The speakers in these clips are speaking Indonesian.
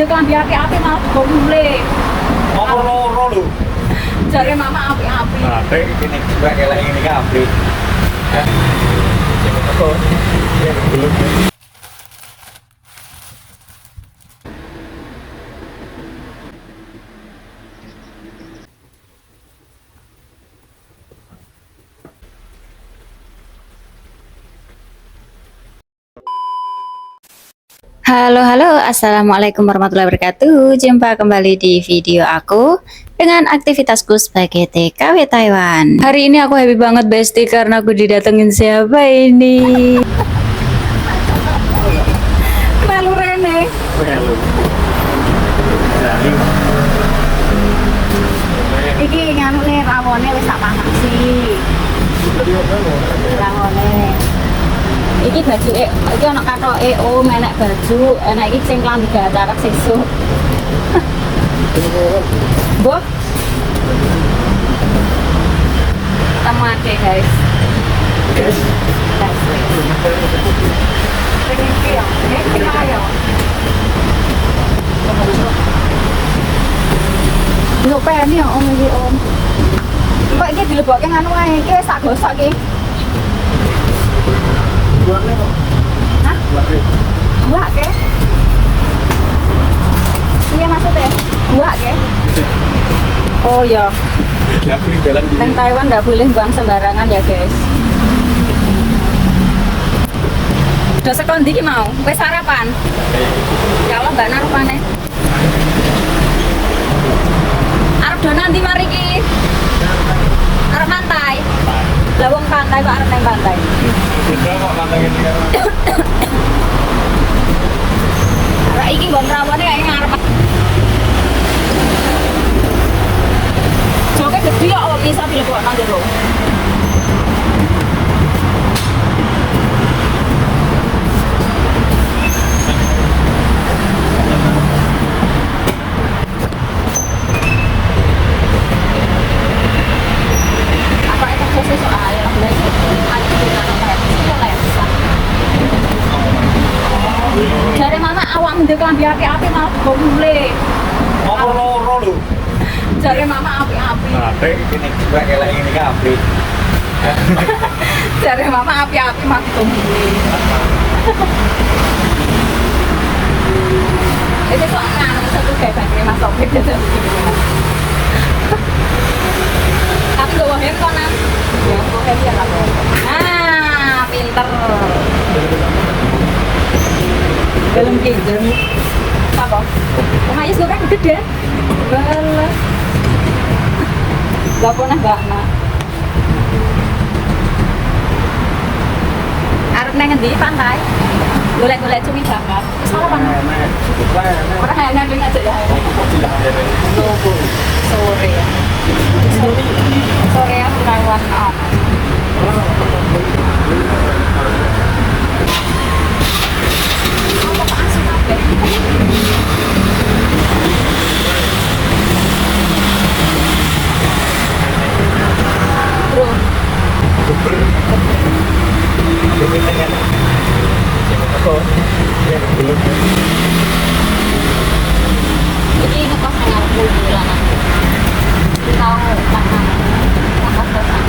ndek lambi api-api malah gomule. Apa loro lho? Jare mama api-api. Nah, ini juga kayak ini kabeh. Apa? Ya, belum. Halo, assalamualaikum warahmatullahi wabarakatuh. Jumpa kembali di video aku dengan aktivitasku sebagai TKW Taiwan. Hari ini aku happy banget bestie karena aku didatengin siapa ini? Melu rene. Iki nganune rawone wis tak pangasi. Rawone. Iki baju iki ana katoke menek baju, enak iki sing klambi gacarak sesuk. Mbok. Tamate guys. Guys. Yo pengen ya om iki om. Kok iki dilebokke nganu ae iki sak gosok iki. Buatnya kok. Hah? Buah ke? Iya maksudnya? Buah ke? Oh ya, Ya, aku jalan di. neng Taiwan nggak boleh buang sembarangan ya guys. Udah sekondi ki mau? Wes sarapan? Ya Allah mbak narupane. Arep do nanti mari ki. Arep pantai. Lawang pantai kok arep neng pantai. Beda kok pantengin iki karo. Arek iki nggon rawone kayak ngarep. Joke gede kok om bisa dilebokno jero. Apa itu khusus soal jare mama awak ndek lambi api-api malah gomule. Apa loro lho? Jare mama api-api. Nah, ini juga kayak ini kabeh. Jare mama api-api malah gomule. Itu soalnya satu kayak baterai mas Sopir gitu. Tapi gue handphone kan? Ya, gue handphone lah. Nah, pinter. Dalam dalam apa? Pengayus gue kan gede. Balas. Gak pernah gak nak. Arep neng di pantai. Golek-golek cumi bakar. Sarapan. Ora enak ning aja ya. Sore ya. Sore aku Taiwan. Apa Pak Asyik kabeh? Bro. Ya, belum. Jadi ini pas ngarep bulan. Tahu makan. Makan kosan.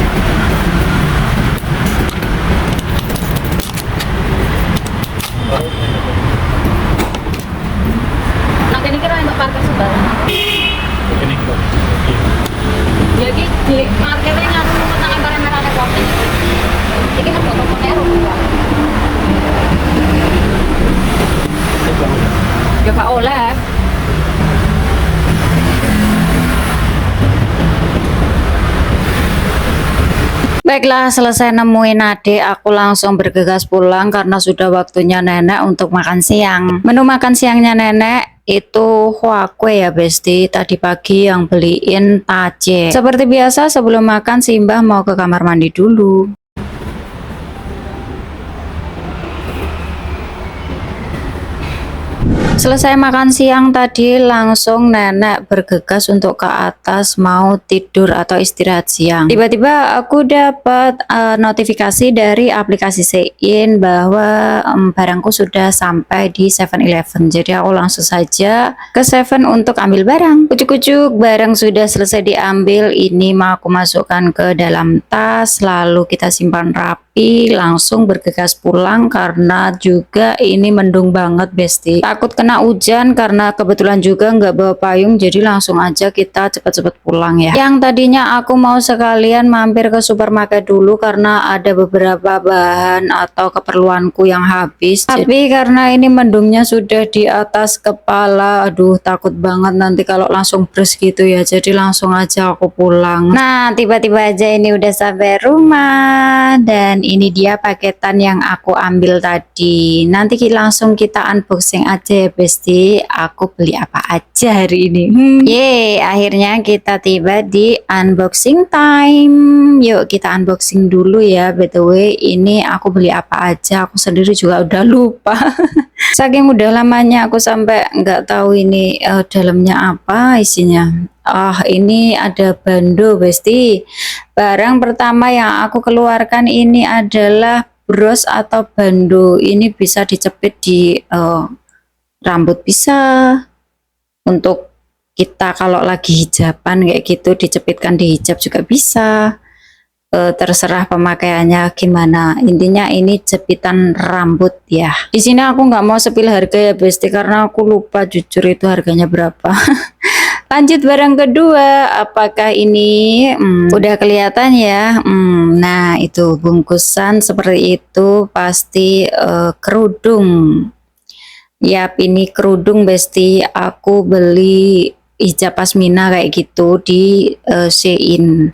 Nanti ini kira untuk parkir sembarangan. Ini kok. Jadi di marketnya ngaruh tentang lemparan merah kopi. Ini kan foto-fotonya rumah. Ya Pak oleh. Baiklah, selesai nemuin adik, aku langsung bergegas pulang karena sudah waktunya nenek untuk makan siang. Menu makan siangnya nenek itu huakue ya bestie, tadi pagi yang beliin tace. Seperti biasa sebelum makan Simbah mau ke kamar mandi dulu. Selesai makan siang tadi langsung nenek bergegas untuk ke atas mau tidur atau istirahat siang. Tiba-tiba aku dapat notifikasi dari aplikasi Shein bahwa barangku sudah sampai di 7-Eleven. Jadi aku langsung saja ke 7 untuk ambil barang. Ujuk-ujuk barang sudah selesai diambil, ini mau aku masukkan ke dalam tas lalu kita simpan rapi, langsung bergegas pulang karena juga ini mendung banget besti. Takut kena hujan karena kebetulan juga nggak bawa payung, jadi langsung aja kita cepet-cepet pulang ya. Yang tadinya aku mau sekalian mampir ke supermarket dulu karena ada beberapa bahan atau keperluanku yang habis, tapi karena ini mendungnya sudah di atas kepala, aduh takut banget nanti kalau langsung brus gitu ya, jadi langsung aja aku pulang. Nah tiba-tiba aja ini udah sampai rumah dan ini dia paketan yang aku ambil tadi. Nanti langsung kita unboxing aja ya besti, aku beli apa aja hari ini. Yeay, akhirnya kita tiba di unboxing time. Yuk kita unboxing dulu ya. BTW ini aku beli apa aja, aku sendiri juga udah lupa. Saking udah lamanya aku sampai nggak tahu ini dalamnya apa isinya. Ini ada bando besti. Barang pertama yang aku keluarkan ini adalah bros atau bando. Ini bisa dicepit di rambut, bisa untuk kita kalau lagi hijaban kayak gitu dicepitkan di hijab juga bisa. Terserah pemakaiannya gimana, intinya ini jepitan rambut ya. Di sini aku nggak mau sepil harga ya besti karena aku lupa jujur itu harganya berapa. Lanjut barang kedua, apakah ini udah kelihatan ya. Nah itu bungkusan seperti itu, pasti kerudung. Yap, ini kerudung besti, aku beli hijab pasmina kayak gitu di Shein.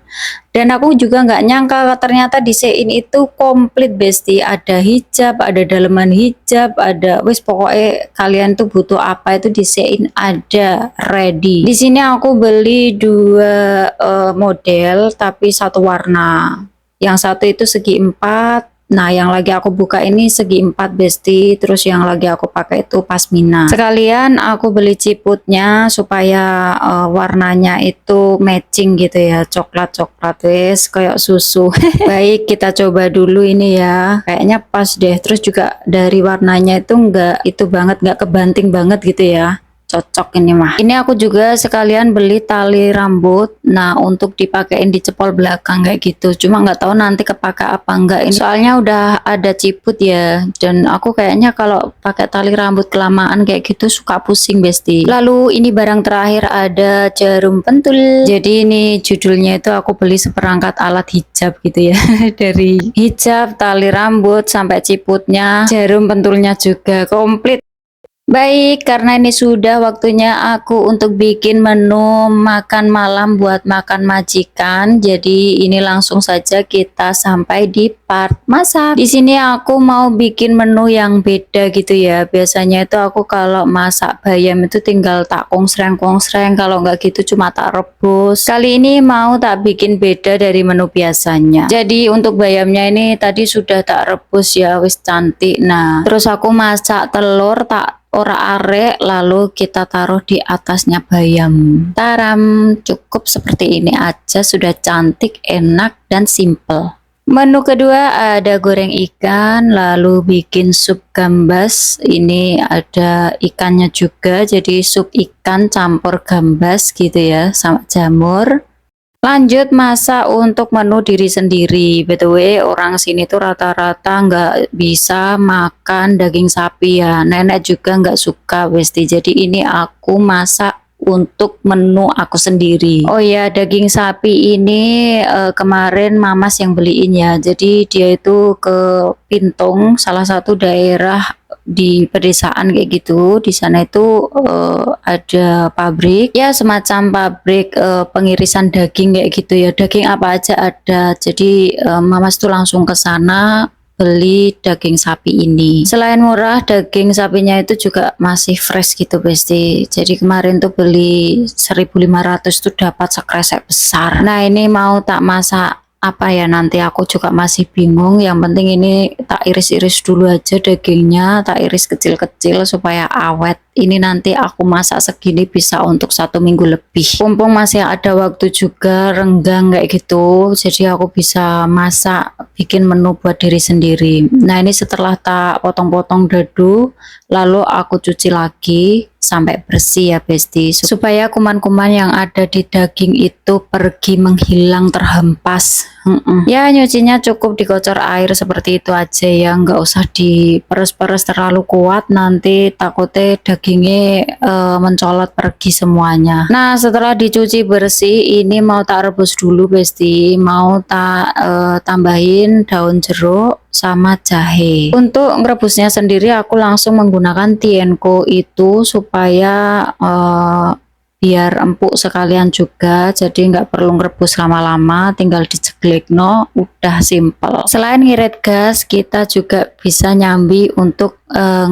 Dan aku juga nggak nyangka ternyata di Shein itu komplit besti, ada hijab, ada daleman hijab, ada wis pokoknya kalian tuh butuh apa itu di Shein ada ready. Di sini aku beli dua model tapi satu warna. Yang satu itu segi 4. Nah yang lagi aku buka ini segi 4 besti, terus yang lagi aku pakai itu pasmina. Sekalian aku beli ciputnya supaya warnanya itu matching gitu ya, coklat-coklat wes kayak susu. Baik, kita coba dulu ini ya, kayaknya pas deh. Terus juga dari warnanya itu enggak itu banget, enggak kebanting banget gitu ya, cocok ini mah. Ini aku juga sekalian beli tali rambut, nah untuk dipakein di cepol belakang kayak gitu, cuma nggak tahu nanti kepake apa enggak ini, soalnya udah ada ciput ya, dan aku kayaknya kalau pakai tali rambut kelamaan kayak gitu suka pusing besti. Lalu ini barang terakhir ada jarum pentul, jadi ini judulnya itu aku beli seperangkat alat hijab gitu ya. Dari hijab, tali rambut sampai ciputnya, jarum pentulnya juga komplit. Baik, karena ini sudah waktunya aku untuk bikin menu makan malam buat makan majikan. Jadi ini langsung saja kita sampai di part masak. Di sini aku mau bikin menu yang beda gitu ya. Biasanya itu aku kalau masak bayam itu tinggal tak kongsreng-kongsreng, kalau nggak gitu cuma tak rebus. Kali ini mau tak bikin beda dari menu biasanya. Jadi untuk bayamnya ini tadi sudah tak rebus ya, wis cantik. Nah, terus aku masak telur tak ora arek, lalu kita taruh di atasnya bayam. Taram, cukup seperti ini aja sudah cantik, enak dan simple. Menu kedua ada goreng ikan, lalu bikin sup gambas. Ini ada ikannya juga, jadi sup ikan campur gambas gitu ya sama jamur. Lanjut masak untuk menu diri sendiri. BTW orang sini tuh rata-rata nggak bisa makan daging sapi ya, nenek juga nggak suka besti. Jadi ini aku masak untuk menu aku sendiri. Oh ya, daging sapi ini kemarin mamas yang beliin ya, jadi dia itu ke Pintung, salah satu daerah di pedesaan kayak gitu. Di sana itu ada pabrik ya, semacam pabrik pengirisan daging kayak gitu ya, daging apa aja ada. Jadi mamas tuh langsung ke sana beli daging sapi ini. Selain murah, daging sapinya itu juga masih fresh gitu besti. Jadi kemarin tuh beli 1.500 tuh dapat sekresek besar. Nah ini mau tak masak apa ya, nanti aku juga masih bingung. Yang penting ini tak iris-iris dulu aja dagingnya, tak iris kecil-kecil supaya awet. Ini nanti aku masak segini bisa untuk 1 minggu lebih. Mumpung masih ada waktu juga, renggang kayak gitu, jadi aku bisa masak bikin menu buat diri sendiri. Nah ini setelah tak potong-potong dadu, lalu aku cuci lagi sampai bersih ya besti, supaya kuman-kuman yang ada di daging itu pergi, menghilang, terhempas. Ya nyucinya cukup dikocor air seperti itu aja ya, nggak usah diperes-peres terlalu kuat, nanti takutnya dagingnya mencolot pergi semuanya. Nah setelah dicuci bersih, ini mau tak rebus dulu besti, mau tak tambahin daun jeruk sama jahe. Untuk merebusnya sendiri aku langsung menggunakan Tienko itu supaya biar empuk sekalian juga, jadi nggak perlu ngerebus lama-lama, tinggal diceklek no, udah simple. Selain ngirit gas, kita juga bisa nyambi untuk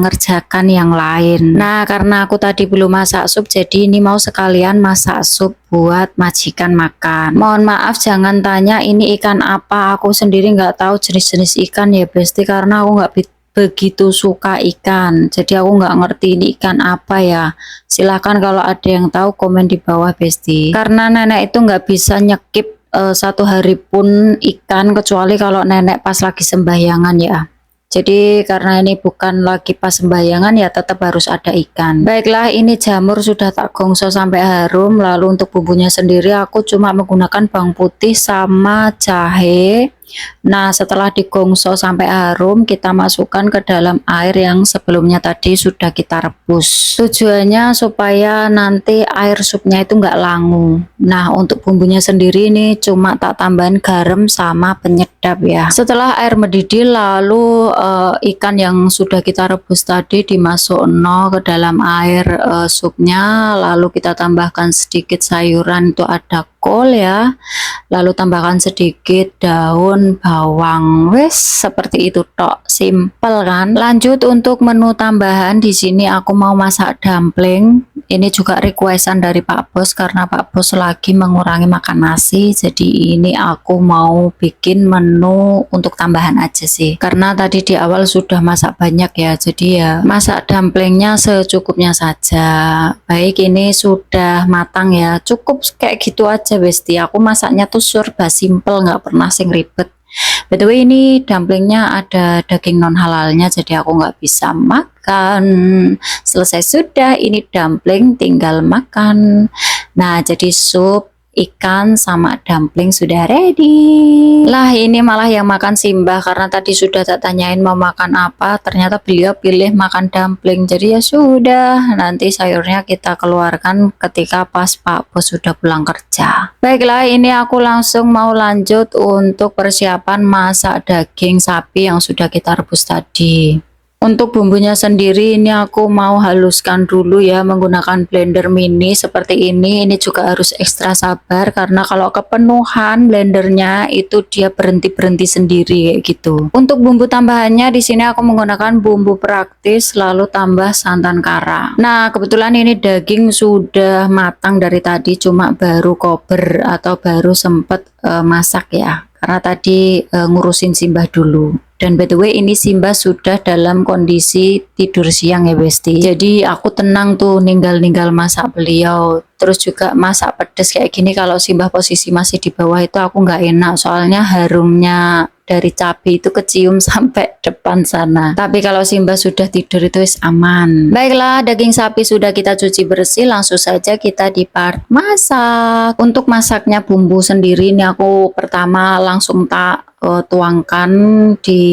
ngerjakan yang lain. Nah karena aku tadi belum masak sup, jadi ini mau sekalian masak sup buat majikan makan. Mohon maaf jangan tanya ini ikan apa, aku sendiri nggak tahu jenis-jenis ikan ya besti, karena aku nggak begitu suka ikan, jadi aku nggak ngerti ini ikan apa ya. Silahkan kalau ada yang tahu komen di bawah besti, karena nenek itu nggak bisa nyekip 1 hari pun ikan, kecuali kalau nenek pas lagi sembahyangan ya. Jadi karena ini bukan lagi pas sembahyangan ya tetap harus ada ikan. Baiklah, ini jamur sudah tak gongso sampai harum. Lalu untuk bumbunya sendiri aku cuma menggunakan bawang putih sama jahe. Nah setelah digongso sampai harum, kita masukkan ke dalam air yang sebelumnya tadi sudah kita rebus. Tujuannya supaya nanti air supnya itu nggak langu. Nah untuk bumbunya sendiri ini cuma tak tambahin garam sama penyedap ya. Setelah air mendidih, lalu ikan yang sudah kita rebus tadi dimasukkan ke dalam air supnya, lalu kita tambahkan sedikit sayuran, itu ada kol ya, lalu tambahkan sedikit daun bawang. Wes seperti itu tok, simple kan. Lanjut untuk menu tambahan, di sini aku mau masak dumpling. Ini juga requestan dari Pak Bos, karena Pak Bos lagi mengurangi makan nasi, jadi ini aku mau bikin menu untuk tambahan aja sih, karena tadi di awal sudah masak banyak ya, jadi ya masak dumplingnya secukupnya saja. Baik, ini sudah matang ya, cukup kayak gitu aja besti. Aku masaknya tuh serba simple, nggak pernah sing ribet. By the way, ini dumplingnya ada daging non halalnya, jadi aku nggak bisa makan. Selesai sudah, ini dumpling tinggal makan. Nah jadi sup ikan sama dumpling sudah ready. Lah ini malah yang makan Simbah, karena tadi sudah tak tanyain mau makan apa, ternyata beliau pilih makan dumpling. Jadi ya sudah, nanti sayurnya kita keluarkan ketika pas Pak Bos sudah pulang kerja. Baiklah, ini aku langsung mau lanjut untuk persiapan masak daging sapi yang sudah kita rebus tadi. Untuk bumbunya sendiri ini aku mau haluskan dulu ya menggunakan blender mini seperti ini. Ini juga harus ekstra sabar, karena kalau kepenuhan blendernya itu dia berhenti sendiri kayak gitu. Untuk bumbu tambahannya di sini aku menggunakan bumbu praktis, lalu tambah santan kara. Nah kebetulan ini daging sudah matang dari tadi, cuma baru kober atau baru sempet masak ya, karena tadi ngurusin Simbah dulu. Dan by the way ini Simbah sudah dalam kondisi tidur siang ya besti, jadi aku tenang tuh ninggal masak beliau. Terus juga masak pedes kayak gini, kalau Simbah posisi masih di bawah itu aku nggak enak, soalnya harumnya dari cabai itu kecium sampai depan sana. Tapi kalau Simbah sudah tidur itu aman. Baiklah, daging sapi sudah kita cuci bersih, langsung saja kita di part masak. Untuk masaknya bumbu sendiri ini aku pertama langsung tak tuangkan di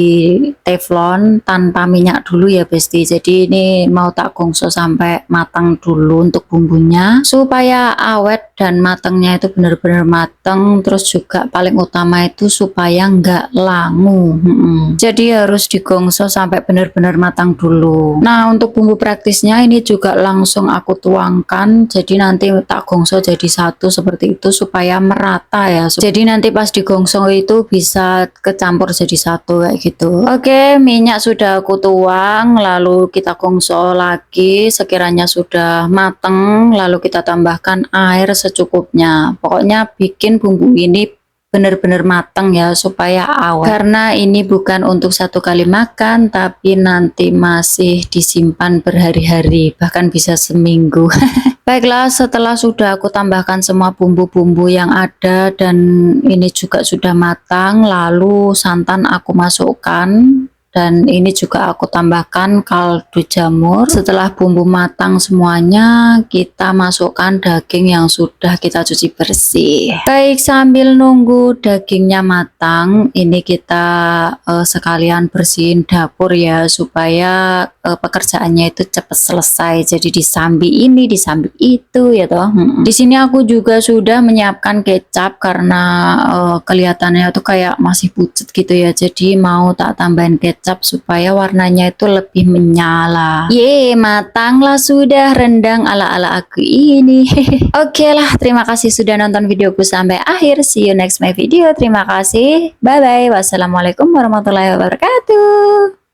teflon tanpa minyak dulu ya besti. Jadi ini mau tak gongso sampai matang dulu untuk bumbunya, supaya awet dan matangnya itu benar-benar matang. Terus juga paling utama itu supaya nggak langu. Jadi harus digongso sampai benar-benar matang dulu. Nah untuk bumbu praktisnya ini juga langsung aku tuangkan, jadi nanti tak gongso jadi satu seperti itu supaya merata ya. Jadi nanti pas digongso itu bisa kecampur jadi satu kayak gitu. Oke, minyak sudah aku tuang, lalu kita gongso lagi sekiranya sudah mateng, lalu kita tambahkan air secukupnya. Pokoknya bikin bumbu ini bener-bener matang ya supaya awet, karena ini bukan untuk satu kali makan tapi nanti masih disimpan berhari-hari, bahkan bisa seminggu. Baiklah, setelah sudah aku tambahkan semua bumbu-bumbu yang ada dan ini juga sudah matang, lalu santan aku masukkan. Dan ini juga aku tambahkan kaldu jamur. Setelah bumbu matang semuanya, kita masukkan daging yang sudah kita cuci bersih. Baik, sambil nunggu dagingnya matang, ini kita sekalian bersihin dapur ya, supaya pekerjaannya itu cepat selesai. Jadi disambi ini, disambi itu ya toh. Di sini aku juga sudah menyiapkan kecap karena kelihatannya tuh kayak masih pucat gitu ya. Jadi mau tak tambahin kecap supaya warnanya itu lebih menyala. Matanglah sudah rendang ala-ala aku ini. Oke lah, terima kasih sudah nonton videoku sampai akhir. See you next my video. Terima kasih. Bye bye. Wassalamualaikum warahmatullahi wabarakatuh.